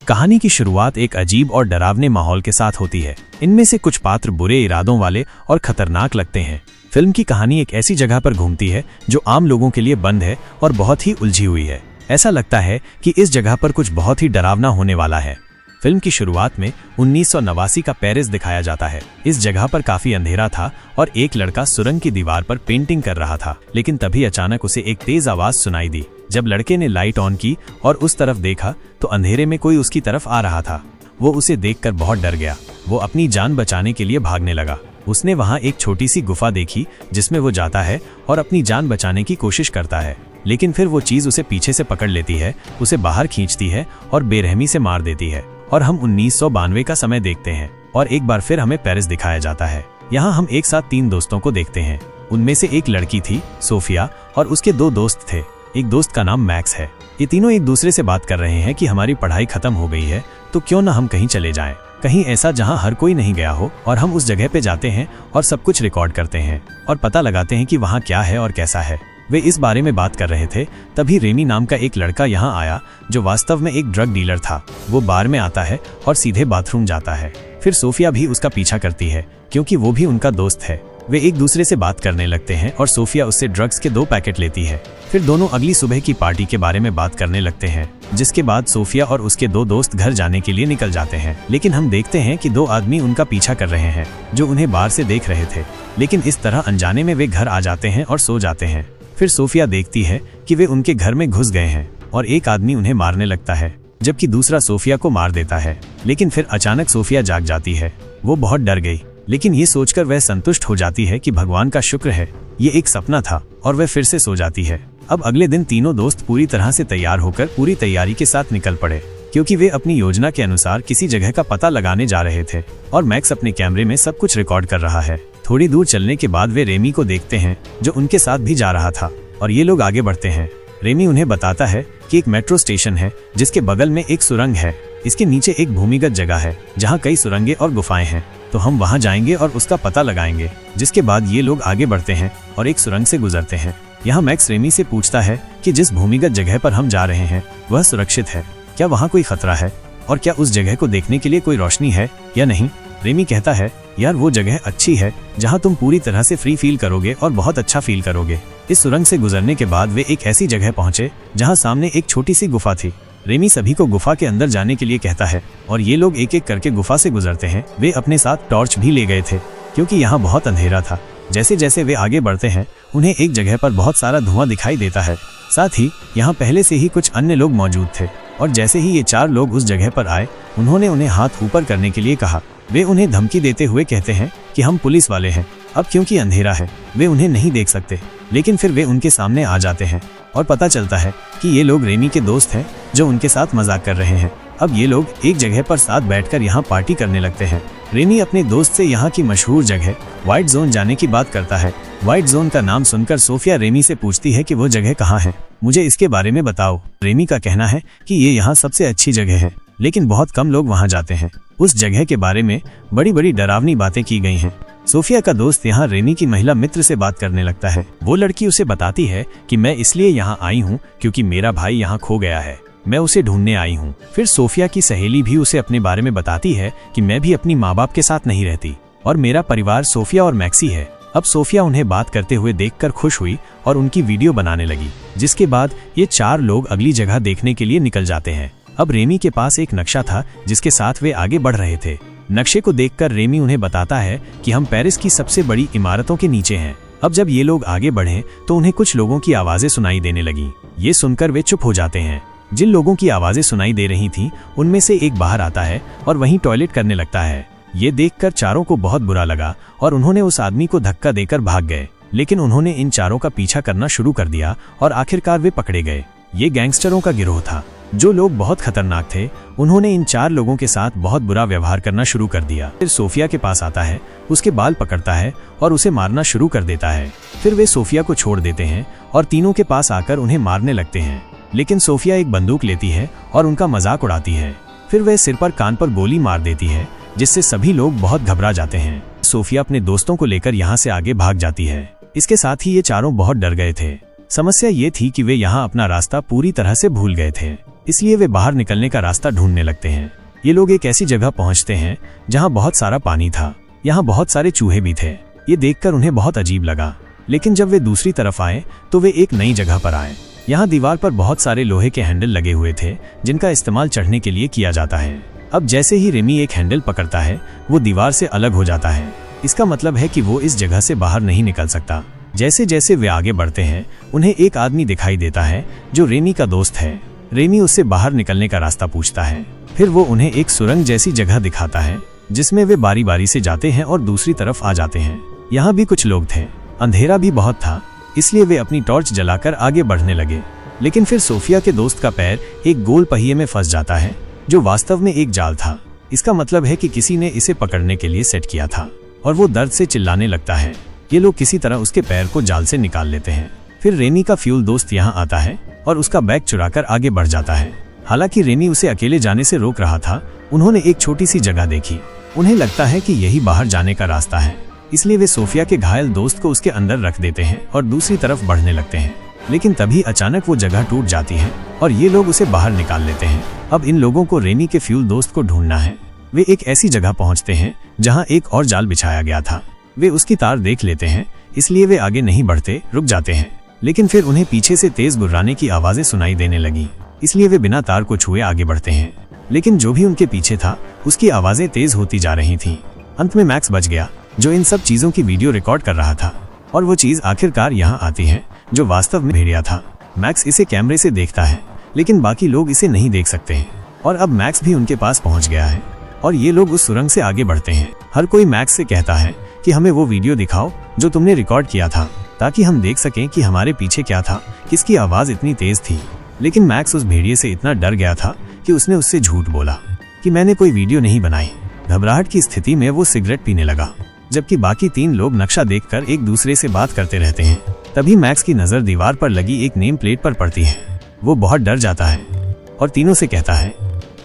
कहानी की शुरुआत एक अजीब और डरावने माहौल के साथ होती है। इनमें से कुछ पात्र बुरे इरादों वाले और खतरनाक लगते हैं। फिल्म की कहानी एक ऐसी जगह पर घूमती है जो आम लोगों के लिए बंद है और बहुत ही उलझी हुई है। ऐसा लगता है कि इस जगह पर कुछ बहुत ही डरावना होने वाला है। फिल्म की शुरुआत में 1989 का पेरिस दिखाया जाता है। इस जगह पर काफी अंधेरा था और एक लड़का सुरंग की दीवार पर पेंटिंग कर रहा था, लेकिन तभी अचानक उसे एक तेज आवाज सुनाई दी। जब लड़के ने लाइट ऑन की और उस तरफ देखा तो अंधेरे में कोई उसकी तरफ आ रहा था। वो उसे देखकर बहुत डर गया। वो अपनी जान बचाने के लिए भागने लगा। उसने वहां एक छोटी सी गुफा देखी जिसमें वो जाता है और अपनी जान बचाने की कोशिश करता है, लेकिन फिर वो चीज उसे पीछे से पकड़ लेती है, उसे बाहर खींचती है और बेरहमी से मार देती है। और हम 1992 का समय देखते हैं और एक बार फिर हमें पेरिस दिखाया जाता है। यहाँ हम एक साथ 3 दोस्तों को देखते हैं। उनमें से एक लड़की थी सोफिया और उसके 2 दोस्त थे। एक दोस्त का नाम मैक्स है। ये तीनों एक दूसरे से बात कर रहे हैं कि हमारी पढ़ाई खत्म हो गई है तो क्यों ना हम कहीं चले जाएं, कहीं ऐसा जहां हर कोई नहीं गया हो। और हम उस जगह पे जाते हैं और सब कुछ रिकॉर्ड करते हैं और पता लगाते हैं कि वहां क्या है और कैसा है। वे इस बारे में बात कर रहे थे, तभी रेमी नाम का एक लड़का यहाँ आया जो वास्तव में एक ड्रग डीलर था। वो बार में आता है और सीधे बाथरूम जाता है। फिर सोफिया भी उसका पीछा करती है क्योंकि वो भी उनका दोस्त है। वे एक दूसरे से बात करने लगते हैं और सोफिया उससे ड्रग्स के 2 पैकेट लेती है। फिर दोनों अगली सुबह की पार्टी के बारे में बात करने लगते हैं, जिसके बाद सोफिया और उसके 2 दोस्त घर जाने के लिए निकल जाते हैं। लेकिन हम देखते हैं कि 2 आदमी उनका पीछा कर रहे हैं जो उन्हें बाहर से देख रहे थे। लेकिन इस तरह अनजाने में वे घर आ जाते हैं और सो जाते हैं। फिर सोफिया देखती है कि वे उनके घर में घुस गए हैं और एक आदमी उन्हें मारने लगता है, जबकि दूसरा सोफिया को मार देता है। लेकिन फिर अचानक सोफिया जाग जाती है। वो बहुत डर गई, लेकिन ये सोचकर वह संतुष्ट हो जाती है कि भगवान का शुक्र है, ये एक सपना था, और वह फिर से सो जाती है। अब अगले दिन तीनों दोस्त पूरी तरह से तैयार होकर पूरी तैयारी के साथ निकल पड़े, क्योंकि वे अपनी योजना के अनुसार किसी जगह का पता लगाने जा रहे थे। और मैक्स अपने कैमरे में सब कुछ रिकॉर्ड कर रहा है। थोड़ी दूर चलने के बाद वे रेमी को देखते हैं जो उनके साथ भी जा रहा था, और ये लोग आगे बढ़ते हैं। रेमी उन्हें बताता है कि एक मेट्रो स्टेशन है जिसके बगल में एक सुरंग है। इसके नीचे एक भूमिगत जगह है जहाँ कई सुरंगें और गुफाएं हैं, तो हम वहाँ जाएंगे और उसका पता लगाएंगे। जिसके बाद ये लोग आगे बढ़ते हैं और एक सुरंग से गुजरते हैं। यहाँ मैक्स रेमी से पूछता है कि जिस भूमिगत जगह पर हम जा रहे हैं वह सुरक्षित है, क्या वहाँ कोई खतरा है, और क्या उस जगह को देखने के लिए कोई रोशनी है या नहीं। रेमी कहता है, यार वो जगह अच्छी है जहाँ तुम पूरी तरह से फ्री फील करोगे और बहुत अच्छा फील करोगे। इस सुरंग से गुजरने के बाद वे एक ऐसी जगह पहुंचे जहाँ सामने एक छोटी सी गुफा थी। रेमी सभी को गुफा के अंदर जाने के लिए कहता है और ये लोग एक एक करके गुफा से गुजरते हैं। वे अपने साथ टॉर्च भी ले गए थे क्योंकि यहाँ बहुत अंधेरा था। जैसे जैसे वे आगे बढ़ते हैं उन्हें एक जगह पर बहुत सारा धुआं दिखाई देता है। साथ ही यहाँ पहले से ही कुछ अन्य लोग मौजूद थे, और जैसे ही ये 4 लोग उस जगह पर आए उन्होंने उन्हें हाथ ऊपर करने के लिए कहा। वे उन्हें धमकी देते हुए कहते हैं कि हम पुलिस वाले हैं। अब क्योंकि अंधेरा है वे उन्हें नहीं देख सकते, लेकिन फिर वे उनके सामने आ जाते हैं और पता चलता है कि ये लोग रेमी के दोस्त हैं जो उनके साथ मजाक कर रहे हैं। अब ये लोग एक जगह पर साथ बैठकर यहाँ पार्टी करने लगते हैं। रेमी अपने दोस्त से यहाँ की मशहूर जगह व्हाइट जोन जाने की बात करता है। व्हाइट जोन का नाम सुनकर सोफिया रेमी से पूछती है कि वो जगह कहाँ है, मुझे इसके बारे में बताओ। रेमी का कहना है कि ये यहाँ सबसे अच्छी जगह है, लेकिन बहुत कम लोग वहाँ जाते हैं। उस जगह के बारे में बड़ी बड़ी डरावनी बातें की गई हैं। सोफिया का दोस्त यहाँ रेमी की महिला मित्र से बात करने लगता है। वो लड़की उसे बताती है कि मैं इसलिए यहाँ आई हूँ क्योंकि मेरा भाई यहाँ खो गया है, मैं उसे ढूंढने आई हूँ। फिर सोफिया की सहेली भी उसे अपने बारे में बताती है कि मैं भी अपनी माँ बाप के साथ नहीं रहती और मेरा परिवार सोफिया और मैक्सी है। अब सोफिया उन्हें बात करते हुए देखकर खुश हुई और उनकी वीडियो बनाने लगी, जिसके बाद ये 4 लोग अगली जगह देखने के लिए निकल जाते हैं। अब रेमी के पास एक नक्शा था जिसके साथ वे आगे बढ़ रहे थे। नक्शे को देखकर रेमी उन्हें बताता है कि हम पेरिस की सबसे बड़ी इमारतों के नीचे हैं। अब जब ये लोग आगे बढ़े तो उन्हें कुछ लोगों की आवाजें सुनाई देने लगी। ये सुनकर वे चुप हो जाते हैं। जिन लोगों की आवाजें सुनाई दे रही थीं, उनमें से एक बाहर आता है और वहीं टॉयलेट करने लगता है। ये देखकर चारों को बहुत बुरा लगा और उन्होंने उस आदमी को धक्का देकर भाग गए। लेकिन उन्होंने इन चारों का पीछा करना शुरू कर दिया और आखिरकार वे पकड़े गए। ये गैंगस्टरों का गिरोह था। जो लोग बहुत खतरनाक थे उन्होंने इन 4 लोगों के साथ बहुत बुरा व्यवहार करना शुरू कर दिया। फिर सोफिया के पास आता है, उसके बाल पकड़ता है और उसे मारना शुरू कर देता है। फिर वे सोफिया को छोड़ देते हैं और तीनों के पास आकर उन्हें मारने लगते हैं। लेकिन सोफिया एक बंदूक लेती है और उनका मजाक उड़ाती है। फिर वह सिर पर कान पर गोली मार देती है, जिससे सभी लोग बहुत घबरा जाते हैं। सोफिया अपने दोस्तों को लेकर यहाँ से आगे भाग जाती है। इसके साथ ही ये चारों बहुत डर गए थे। समस्या ये थी कि वे यहाँ अपना रास्ता पूरी तरह से भूल गए थे। इसलिए वे बाहर निकलने का रास्ता ढूंढने लगते हैं। ये लोग एक ऐसी जगह पहुंचते हैं जहां बहुत सारा पानी था। यहाँ बहुत सारे चूहे भी थे। ये देखकर उन्हें बहुत अजीब लगा, लेकिन जब वे दूसरी तरफ आए तो वे एक नई जगह पर आए। यहाँ दीवार पर बहुत सारे लोहे के हैंडल लगे हुए थे जिनका इस्तेमाल चढ़ने के लिए किया जाता है। अब जैसे ही रेमी एक हैंडल पकड़ता है वो दीवार से अलग हो जाता है। इसका मतलब है कि वो इस जगह से बाहर नहीं निकल सकता। जैसे जैसे वे आगे बढ़ते हैं उन्हें एक आदमी दिखाई देता है जो रेमी का दोस्त है। रेमी उससे बाहर निकलने का रास्ता पूछता है। फिर वो उन्हें एक सुरंग जैसी जगह दिखाता है जिसमें वे बारी बारी से जाते हैं और दूसरी तरफ आ जाते हैं। यहाँ भी कुछ लोग थे। अंधेरा भी बहुत था, इसलिए वे अपनी टॉर्च जलाकर आगे बढ़ने लगे। लेकिन फिर सोफिया के दोस्त का पैर एक गोल पहिए में फंस जाता है जो वास्तव में एक जाल था। इसका मतलब है कि किसी ने इसे पकड़ने के लिए सेट किया था और वो दर्द से चिल्लाने लगता है। ये लोग किसी तरह उसके पैर को जाल से निकाल लेते हैं। फिर रेमी का फ्यूल दोस्त यहाँ आता है और उसका बैग चुराकर आगे बढ़ जाता है। हालांकि रेमी उसे अकेले जाने से रोक रहा था, उन्होंने एक छोटी सी जगह देखी। उन्हें लगता है कि यही बाहर जाने का रास्ता है, इसलिए वे सोफिया के घायल दोस्त को उसके अंदर रख देते हैं और दूसरी तरफ बढ़ने लगते हैं। लेकिन तभी अचानक वो जगह टूट जाती है और ये लोग उसे बाहर निकाल लेते हैं। अब इन लोगों को रेमी के फ्यूल दोस्त को ढूंढना है। वे एक ऐसी जगह पहुंचते हैं जहां एक और जाल बिछाया गया था। वे उसकी तार देख लेते हैं, इसलिए वे आगे नहीं बढ़ते, रुक जाते हैं। लेकिन फिर उन्हें पीछे से तेज गुर्राने की आवाजें सुनाई देने लगी, इसलिए वे बिना तार को छुए आगे बढ़ते हैं। लेकिन जो भी उनके पीछे था उसकी आवाजें तेज होती जा रही थीं। अंत में मैक्स बच गया जो इन सब चीजों की वीडियो रिकॉर्ड कर रहा था, और वो चीज आखिरकार यहाँ आती है जो वास्तव में भेड़िया था। मैक्स इसे कैमरे से देखता है, लेकिन बाकी लोग इसे नहीं देख सकते हैं। और अब मैक्स भी उनके पास पहुंच गया है और ये लोग उस सुरंग से आगे बढ़ते हैं। हर कोई मैक्स से कहता है कि हमें वो वीडियो दिखाओ जो तुमने रिकॉर्ड किया था, ताकि हम देख सकें कि हमारे पीछे क्या था, किसकी आवाज इतनी तेज थी। लेकिन मैक्स उस भेड़िए से इतना डर गया था कि उसने उससे झूठ बोला कि मैंने कोई वीडियो नहीं बनाई। घबराहट की स्थिति में वो सिगरेट पीने लगा, जबकि बाकी 3 लोग नक्शा देखकर एक दूसरे से बात करते रहते हैं। तभी मैक्स की नजर दीवार पर लगी एक नेम प्लेट पर पड़ती है। वो बहुत डर जाता है और तीनों से कहता है,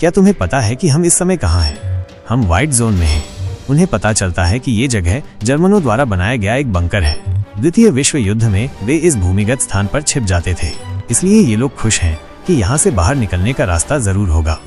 क्या तुम्हें पता है कि हम इस समय कहाँ हैं? हम व्हाइट जोन में हैं। उन्हें पता चलता है कि ये जगह जर्मनों द्वारा बनाया गया एक बंकर है। द्वितीय विश्व युद्ध में वे इस भूमिगत स्थान पर छिप जाते थे, इसलिए ये लोग खुश हैं कि यहाँ से बाहर निकलने का रास्ता जरूर होगा।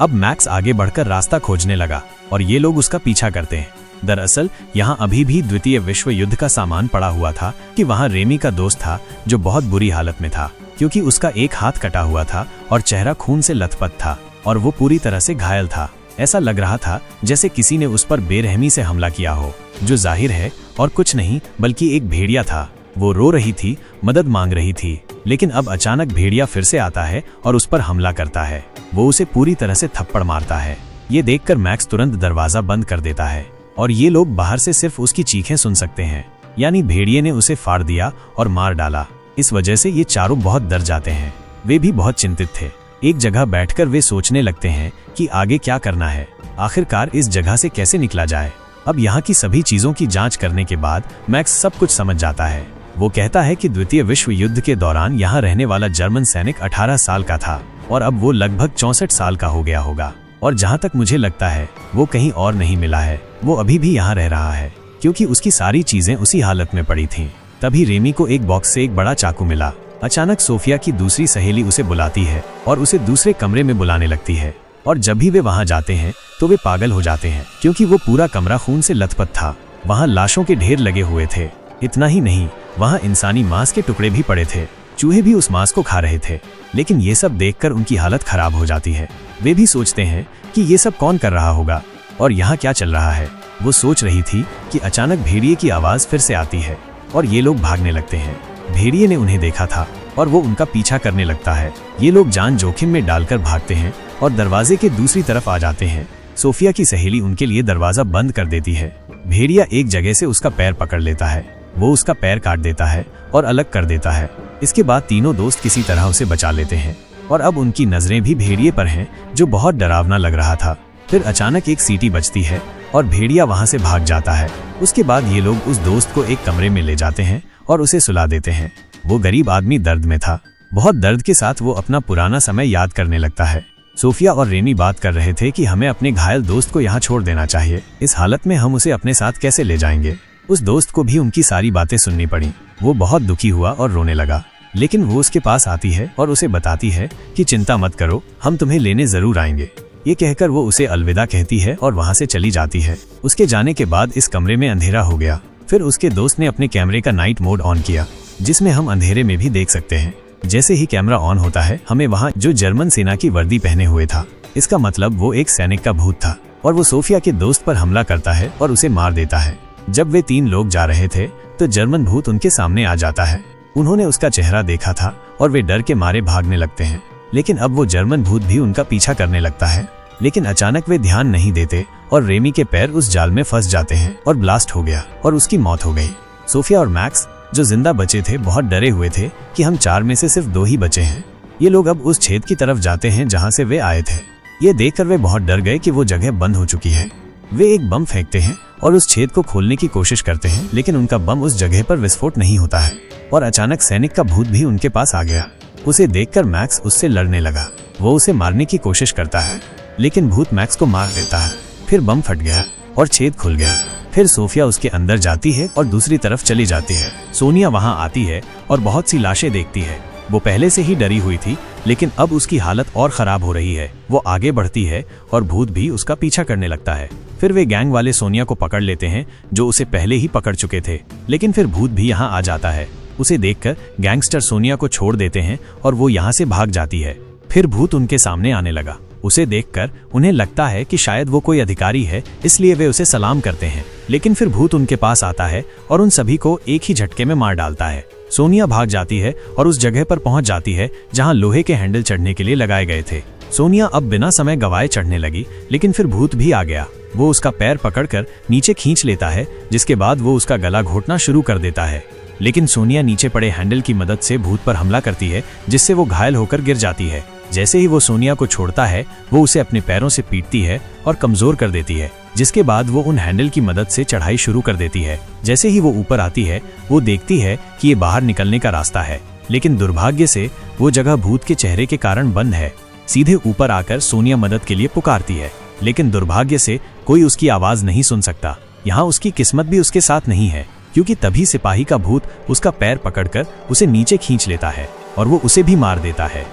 अब मैक्स आगे बढ़कर रास्ता खोजने लगा और ये लोग उसका पीछा करते हैं। दरअसल यहाँ अभी भी द्वितीय विश्व युद्ध का सामान पड़ा हुआ था कि वहाँ रेमी का दोस्त था जो बहुत बुरी हालत में था, क्योंकि उसका एक हाथ कटा हुआ था और चेहरा खून से लथपथ था और वो पूरी तरह से घायल था। ऐसा लग रहा था जैसे किसी ने उस पर बेरहमी से हमला किया हो, जो जाहिर है और कुछ नहीं बल्कि एक भेड़िया था। वो रो रही थी, मदद मांग रही थी, लेकिन अब अचानक भेड़िया फिर से आता है और उस पर हमला करता है। वो उसे पूरी तरह से थप्पड़ मारता है। ये देखकर मैक्स तुरंत दरवाजा बंद कर देता है और ये लोग बाहर से सिर्फ उसकी चीखें सुन सकते हैं, यानी भेड़िए ने उसे फाड़ दिया और मार डाला। इस वजह से ये चारों बहुत डर जाते हैं। वे भी बहुत चिंतित थे। एक जगह बैठकर वे सोचने लगते हैं कि आगे क्या करना है, आखिरकार इस जगह से कैसे निकला जाए। अब यहाँ की सभी चीजों की जांच करने के बाद मैक्स सब कुछ समझ जाता है। वो कहता है कि द्वितीय विश्व युद्ध के दौरान यहाँ रहने वाला जर्मन सैनिक 18 साल का था और अब वो लगभग 64 साल का हो गया होगा। और जहाँ तक मुझे लगता है वो कहीं और नहीं मिला है, वो अभी भी यहाँ रह रहा है, क्योंकि उसकी सारी चीजें उसी हालत में पड़ी थीं। तभी रेमी को एक बॉक्स से एक बड़ा चाकू मिला। अचानक सोफिया की दूसरी सहेली उसे बुलाती है और उसे दूसरे कमरे में बुलाने लगती है, और जब भी वे वहां जाते हैं तो वे पागल हो जाते हैं, क्योंकि वो पूरा कमरा खून से लथपथ था। वहां लाशों के ढेर लगे हुए थे। इतना ही नहीं, वहां इंसानी मांस के टुकड़े भी पड़े थे। चूहे भी उस मांस को खा रहे थे। लेकिन ये सब देखकर उनकी हालत खराब हो जाती है। वे भी सोचते हैं कि ये सब कौन कर रहा होगा और यहाँ क्या चल रहा है। वो सोच रही थी कि अचानक भेड़िए की आवाज फिर से आती है और ये लोग भागने लगते हैं। भेड़िए ने उन्हें देखा था और वो उनका पीछा करने लगता है। ये लोग जान जोखिम में डालकर भागते हैं और दरवाजे के दूसरी तरफ आ जाते हैं। सोफिया की सहेली उनके लिए दरवाजा बंद कर देती है। भेड़िया एक जगह से उसका पैर पकड़ लेता है। वो उसका पैर काट देता है और अलग कर देता है। इसके बाद तीनों दोस्त किसी तरह उसे बचा लेते हैं और अब उनकी नजरें भी भेड़िए पर हैं, जो बहुत डरावना लग रहा था। फिर अचानक एक सीटी बजती है और भेड़िया वहां से भाग जाता है। उसके बाद ये लोग उस दोस्त को एक कमरे में ले जाते हैं और उसे सुला देते हैं। वो गरीब आदमी दर्द में था। बहुत दर्द के साथ वो अपना पुराना समय याद करने लगता है। सोफिया और रेमी बात कर रहे थे कि हमें अपने घायल दोस्त को यहाँ छोड़ देना चाहिए। इस हालत में हम उसे अपने साथ कैसे ले जाएंगे। उस दोस्त को भी उनकी सारी बातें सुननी पड़ी। वो बहुत दुखी हुआ और रोने लगा। लेकिन वो उसके पास आती है और उसे बताती है कि चिंता मत करो, हम तुम्हें लेने जरूर आएंगे। ये कहकर वो उसे अलविदा कहती है और वहाँ से चली जाती है। उसके जाने के बाद इस कमरे में अंधेरा हो गया। फिर उसके दोस्त ने अपने कैमरे का नाइट मोड ऑन किया, जिसमें हम अंधेरे में भी देख सकते हैं। जैसे ही कैमरा ऑन होता है, हमें वहाँ जो जर्मन सेना की वर्दी पहने हुए था, इसका मतलब वो एक सैनिक का भूत था और वो सोफिया के दोस्त पर हमला करता है और उसे मार देता है। जब वे 3 लोग जा रहे थे तो जर्मन भूत उनके सामने आ जाता है। उन्होंने उसका चेहरा देखा था और वे डर के मारे भागने लगते हैं, लेकिन अब वो जर्मन भूत भी उनका पीछा करने लगता है। लेकिन अचानक वे ध्यान नहीं देते और रेमी के पैर उस जाल में फंस जाते हैं और ब्लास्ट हो गया और उसकी मौत हो गई। सोफिया और मैक्स जो जिंदा बचे थे बहुत डरे हुए थे कि हम 4 में से सिर्फ 2 ही बचे हैं। ये लोग अब उस छेद की तरफ जाते हैं जहाँ से वे आए थे। ये देखकर वे बहुत डर गए कि वो जगह बंद हो चुकी है। वे एक बम फेंकते हैं और उस छेद को खोलने की कोशिश करते हैं, लेकिन उनका बम उस जगह पर विस्फोट नहीं होता है और अचानक सैनिक का भूत भी उनके पास आ गया। उसे देखकर मैक्स उससे लड़ने लगा। वो उसे मारने की कोशिश करता है, लेकिन भूत मैक्स को मार देता है। फिर बम फट गया और छेद खुल गया। फिर सोफिया उसके अंदर जाती है और दूसरी तरफ चली जाती है। सोनिया वहां आती है और बहुत सी लाशें देखती है। वो पहले से ही डरी हुई थी, लेकिन अब उसकी हालत और खराब हो रही है। वो आगे बढ़ती है और भूत भी उसका पीछा करने लगता है। फिर वे गैंग वाले सोनिया को पकड़ लेते हैं, जो उसे पहले ही पकड़ चुके थे। लेकिन फिर भूत भी यहाँ आ जाता है। उसे देखकर गैंगस्टर सोनिया को छोड़ देते हैं और वो यहाँ से भाग जाती है। फिर भूत उनके सामने आने लगा। उसे देखकर उन्हें लगता है कि शायद वो कोई अधिकारी है, इसलिए वे उसे सलाम करते हैं। लेकिन फिर भूत उनके पास आता है और उन सभी को एक ही झटके में मार डालता है। सोनिया भाग जाती है और उस जगह पर पहुंच जाती है जहां लोहे के हैंडल चढ़ने के लिए लगाए गए थे। सोनिया अब बिना समय गवाए चढ़ने लगी, लेकिन फिर भूत भी आ गया। वो उसका पैर पकड़कर नीचे खींच लेता है, जिसके बाद वो उसका गला घोटना शुरू कर देता है। लेकिन सोनिया नीचे पड़े हैंडल की मदद से भूत पर हमला करती है, जिससे वो घायल होकर गिर जाती है। जैसे ही वो सोनिया को छोड़ता है, वो उसे अपने पैरों से पीटती है और कमजोर कर देती है, जिसके बाद वो उन हैंडल की मदद से चढ़ाई शुरू कर देती है। जैसे ही वो ऊपर आती है, वो देखती है कि ये बाहर निकलने का रास्ता है, लेकिन दुर्भाग्य से वो जगह भूत के चेहरे के कारण बंद है। सीधे ऊपर आकर सोनिया मदद के लिए पुकारती है, लेकिन दुर्भाग्य से कोई उसकी आवाज नहीं सुन सकता। यहाँ उसकी किस्मत भी उसके साथ नहीं है, क्योंकि तभी सिपाही का भूत उसका पैर पकड़कर उसे नीचे खींच लेता है और वो उसे भी मार देता है।